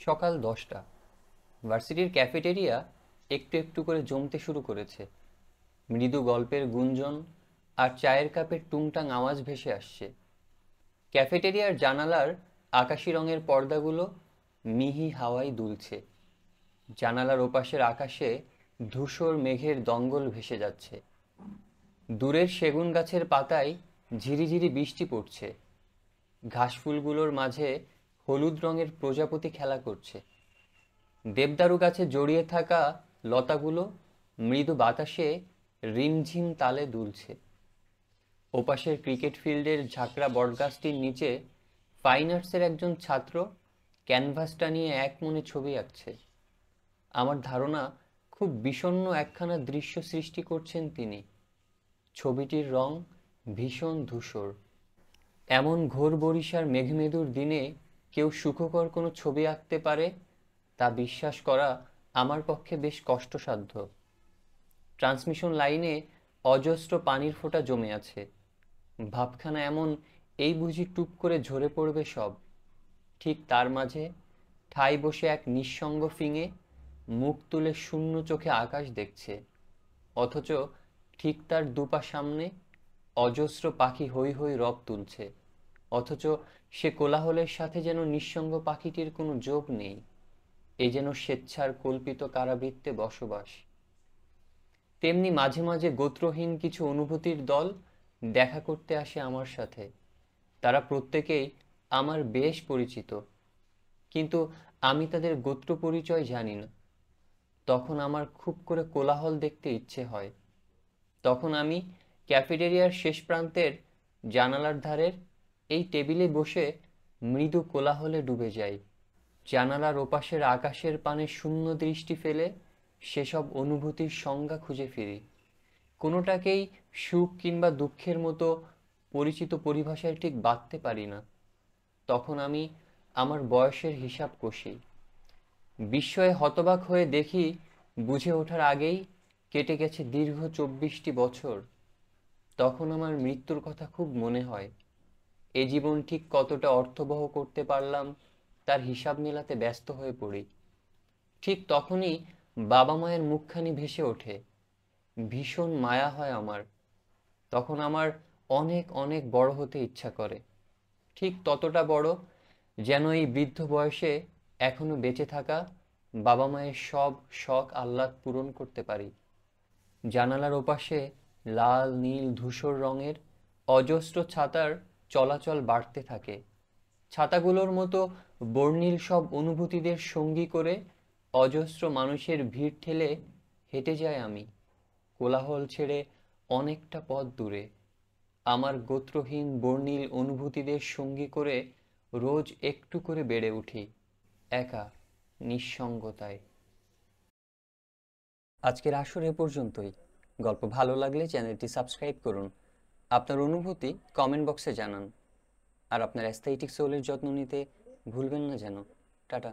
সকাল 10টা। ভার্সিটির ক্যাফেটেরিয়া একটু একটু করে জমতে শুরু করেছে। মৃদু গল্পের গুঞ্জন আর চায়ের কাপের টুংটাং আওয়াজ ভেসে আসছে। ক্যাফেটেরিয়ার জানালার আকাশি রঙের পর্দাগুলো মিহি হাওয়ায় দুলছে। জানালার ওপাশের আকাশে ধূসর মেঘের দঙ্গল ভেসে যাচ্ছে। দূরের সেগুন গাছের পাতায় ঝিরিঝিরি বৃষ্টি পড়ছে। ঘাসফুলগুলোর মাঝে হলুদ রঙের প্রজাপতি খেলা করছে। দেবদারু গাছে জড়িয়ে থাকা লতাগুলো মৃদু বাতাসে রিমঝিম তালে দুলছে। ওপাশের ক্রিকেট ফিল্ডের ঝাঁকড়া বটগাছটির নিচে ফাইন আর্টসের একজন ছাত্র ক্যানভাসটা নিয়ে এক মনে ছবি আঁকছে। আমার ধারণা খুব বিষণ্ণ একখানা দৃশ্য সৃষ্টি করছেন তিনি। ছবিটির রং ভীষণ ধূসর। এমন ঘোর বরিশার মেঘমেদুর দিনে কেউ সুখকর কোনো ছবি আঁকতে পারে তা বিশ্বাস করা আমার পক্ষে বেশ কষ্টসাধ্য। ট্রান্সমিশন লাইনে অজস্র পানির ফোঁটা জমে আছে। ভাবখানা এমন, এই বুঝি টুপ করে ঝরে পড়বে সব। ঠিক তার মাঝে ঠাই বসে এক নিঃসঙ্গ ফিঙে মুখ তুলে শূন্য চোখে আকাশ দেখছে। অথচ ঠিক তার দুপা সামনে অজস্র পাখি হৈ হৈ রব তুলছে। অথচ সে কোলাহলের সাথে যেন নিঃসঙ্গ পাখিটির কোনো যোগ নেই। এ যেন স্বেচ্ছার কল্পিত কারাবৃত্তে বসবাস। তেমনি মাঝে মাঝে গোত্রহীন কিছু অনুভূতির দল দেখা করতে আসে আমার সাথে। তারা প্রত্যেকেই আমার বেশ পরিচিত, কিন্তু আমি তাদের গোত্র পরিচয় জানি না। তখন আমার খুব করে কোলাহল দেখতে ইচ্ছে হয়। তখন আমি ক্যাফেটেরিয়ার শেষ প্রান্তের জানালার ধারের এই টেবিলে বসে মৃদু কোলাহলে ডুবে যাই। জানালার ওপাশের আকাশের পানে শূন্য দৃষ্টি ফেলে সেসব অনুভূতির সংজ্ঞা খুঁজে ফিরি। কোনোটাকেই সুখ কিংবা দুঃখের মতো পরিচিত পরিভাষায় ঠিক বাঁধতে পারি না। তখন আমি আমার বয়সের হিসাব কষি। বিস্ময়ে হতবাক হয়ে দেখি বুঝে ওঠার আগেই কেটে গেছে দীর্ঘ 24টি বছর। তখন আমার মৃত্যুর কথা খুব মনে হয়। এ জীবন ঠিক কতটা অর্থবহ করতে পারলাম তার হিসাব মেলাতে ব্যস্ত হয়ে পড়ি। ঠিক তখনই বাবা মায়ের মুখখানি ভেসে ওঠে। ভীষণ মায়া হয় আমার। তখন আমার অনেক অনেক বড় হতে ইচ্ছা করে, ঠিক ততটা বড় যেন এই বৃদ্ধ বয়সে এখনো বেঁচে থাকা বাবা মায়ের সব শখ আহ্লাদ পূরণ করতে পারি। জানালার ওপাশে লাল নীল ধূসর রঙের অজস্র ছাতার চলাচল বাড়তে থাকে। ছাতাগুলোর মতো বর্ণিল সব অনুভূতিদের সঙ্গী করে অজস্র মানুষের ভিড় ঠেলে হেঁটে যাই আমি, কোলাহল ছেড়ে অনেকটা পথ দূরে। আমার গোত্রহীন বর্ণিল অনুভূতিদের সঙ্গী করে রোজ একটু করে বেড়ে উঠি, একা, নিঃসঙ্গতায়। আজকের আসর এ পর্যন্তই। গল্প ভালো লাগলে চ্যানেলটি সাবস্ক্রাইব করুন। আপনার অনুভূতি কমেন্ট বক্সে জানান। আর আপনার অ্যাস্থেটিক সোলের যত্ন নিতে ভুলবেন না যেন। টাটা।